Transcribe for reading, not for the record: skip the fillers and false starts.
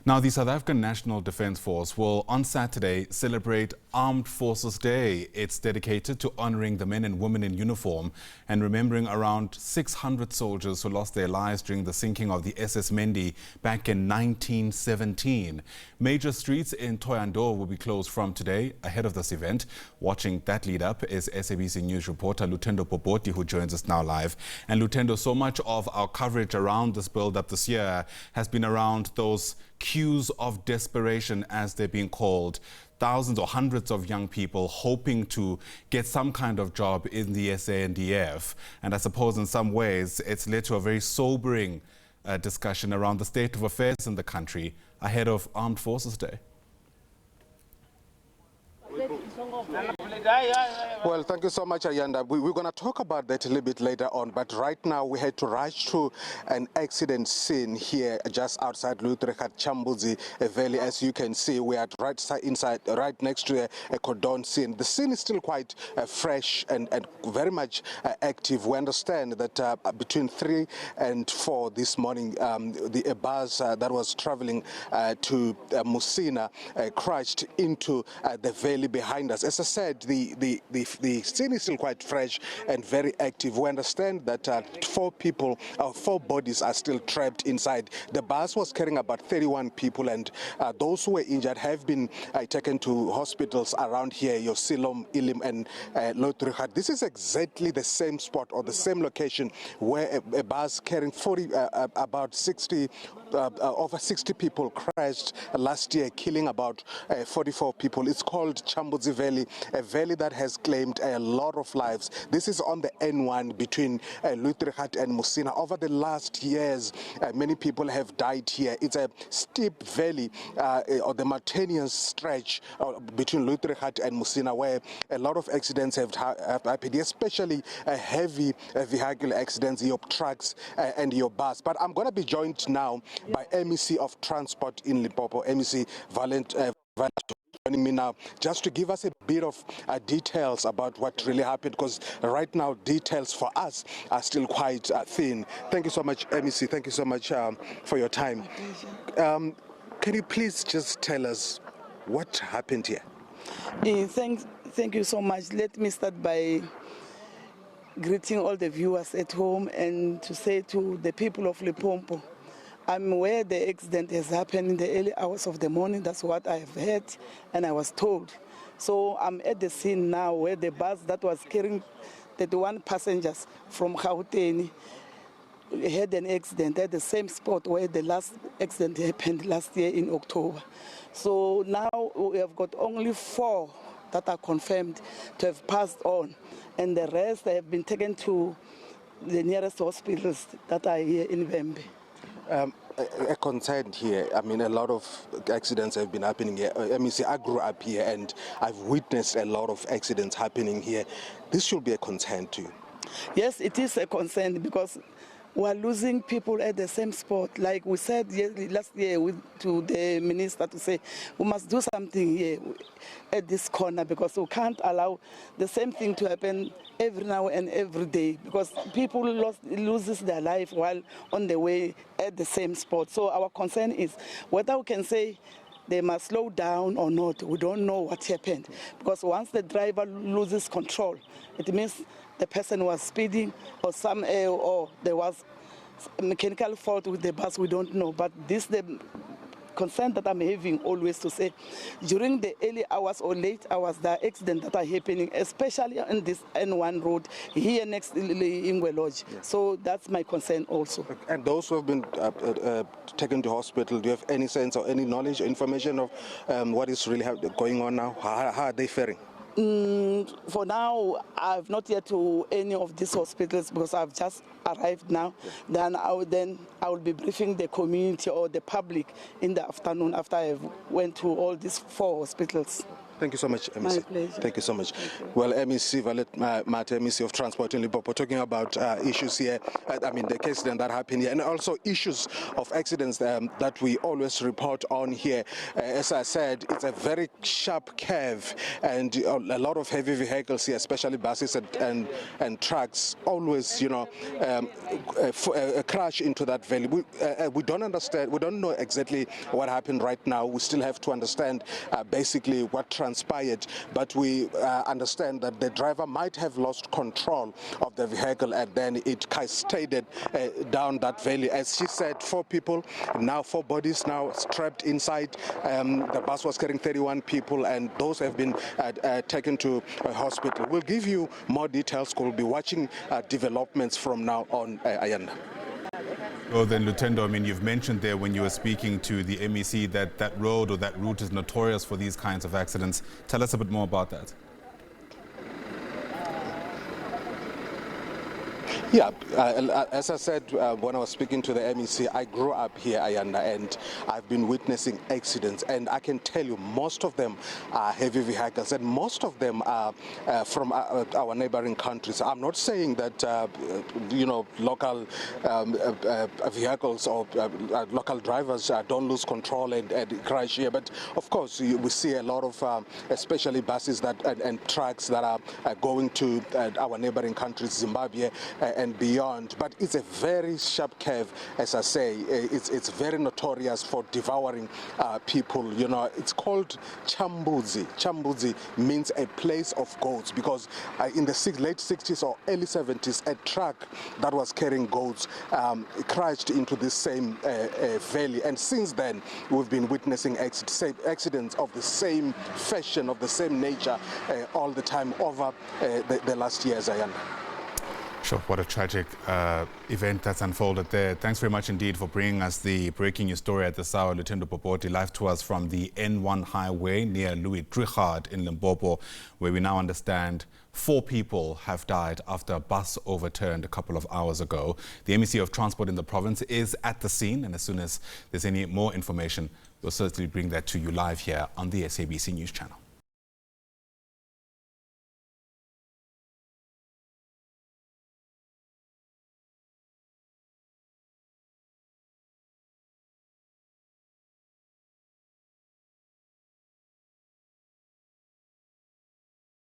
Now, the South African National Defence Force will on Saturday celebrate Armed Forces Day. It's dedicated to honouring the men and women in uniform and remembering around 600 soldiers who lost their lives during the sinking of the SS MENDI back in 1917. Major streets in Ṱhohoyandou will be closed from today ahead of this event. Watching that lead up is SABC News reporter Lutendo Bobodi, who joins us now live. And Lutendo, so much of our coverage around this build-up this year has been around those cues of desperation, as they're being called. Thousands or hundreds of young people hoping to get some kind of job in the SANDF. And I suppose in some ways it's led to a very sobering discussion around the state of affairs in the country ahead of Armed Forces Day. Well, thank you so much, Ayanda. We're going to talk about that a little bit later on, but right now we had to rush to an accident scene here just outside Lutendo at Chambuzi Valley. As you can see, we are right next to a cordon scene. The scene is still quite fresh and very much active. We understand that between 3 and 4 this morning, a bus that was traveling to Musina crashed into the valley behind us. As I said, the scene is still quite fresh and very active. We understand that 4 bodies are still trapped inside. The bus was carrying about 31 people, and those who were injured have been taken to hospitals around here, Yosilom, Ilim, and Notorious. This is exactly the same spot or the same location where a bus carrying over 60 people crashed last year, killing about 44 people. It's called Chambuzi Valley, a valley that has claimed a lot of lives. This is on the N1 between Lutendo and Musina. Over the last years, many people have died here. It's a steep valley, or the mountainous stretch between Lutendo and Musina, where a lot of accidents have happened, especially heavy vehicle accidents, your trucks and your bus. But I'm going to be joined now by MEC of Transport in Limpopo, MEC Valent. Joining me now just to give us a bit of details about what really happened, because right now details for us are still quite thin. Thank you so much, MEC. Thank you so much for your time. Can you please just tell us what happened here? Thank you so much. Let me start by greeting all the viewers at home and to say to the people of Limpopo, I'm aware the accident has happened in the early hours of the morning. That's what I have heard and I was told. So I'm at the scene now where the bus that was carrying 31 passengers from Gauteng had an accident at the same spot where the last accident happened last year in October. So now we have got only 4 that are confirmed to have passed on, and the rest have been taken to the nearest hospitals that are here in Vembe. A concern here, I mean, a lot of accidents have been happening here. I grew up here and I've witnessed a lot of accidents happening here. This should be a concern to you. Yes, it is a concern because we are losing people at the same spot. Like we said last year to the minister to say, we must do something here at this corner because we can't allow the same thing to happen every now and every day, because people loses their life while on the way at the same spot. So our concern is whether we can say they must slow down or not. We don't know what happened, because once the driver loses control, it means the person was speeding or there was a mechanical fault with the bus. We don't know, but this the concern that I'm having always to say during the early hours or late hours, there are accidents that are happening, especially on this N1 road here next to Ingwe Lodge. Yeah. So that's my concern also. And those who have been taken to hospital, do you have any sense or any knowledge or information of what is really going on now? How are they faring? For now, I've not yet to any of these hospitals because I've just arrived now. Yeah. Then I will be briefing the community or the public in the afternoon after I went to all these 4 hospitals. Thank you so much, MEC. My pleasure. Thank you so much. Thank you. Well, MEC Valet Mate, MEC of Transport in Limpopo, talking about issues here. I mean, the accident that happened here, and also issues of accidents that we always report on here. As I said, it's a very sharp curve, and a lot of heavy vehicles here, especially buses and trucks, always, you know, crash into that valley. We don't understand. We don't know exactly what happened right now. We still have to understand basically what transpired, but we understand that the driver might have lost control of the vehicle, and then it cascaded down that valley. As she said, 4 people, now 4 bodies now strapped inside. The bus was carrying 31 people, and those have been taken to a hospital. We'll give you more details. We'll be watching developments from now on, Ayanda. Well then, Lutendo, I mean, you've mentioned there when you were speaking to the MEC that that road or that route is notorious for these kinds of accidents. Tell us a bit more about that. Yeah, as I said when I was speaking to the MEC, I grew up here, Ayanda, and I've been witnessing accidents, and I can tell you most of them are heavy vehicles, and most of them are from our neighboring countries. I'm not saying that, you know, local vehicles or local drivers don't lose control and crash here, but of course we see a lot of, especially buses that and trucks that are going to our neighboring countries, Zimbabwe, and beyond. But it's a very sharp curve, as I say. It's very notorious for devouring people. You know, it's called Chambuzi. Chambuzi means a place of goats, because in the late 60s or early 70s, a truck that was carrying goats crashed into this same valley, and since then we've been witnessing accidents of the same fashion, of the same nature, all the time over the last years, Ayanda. Sure, what a tragic event that's unfolded there. Thanks very much indeed for bringing us the breaking news story at this hour. Lutendo Bobodi, live to us from the N1 highway near Louis Trichardt in Limpopo, where we now understand 4 people have died after a bus overturned a couple of hours ago. The MEC of Transport in the province is at the scene, and as soon as there's any more information, we'll certainly bring that to you live here on the SABC News Channel.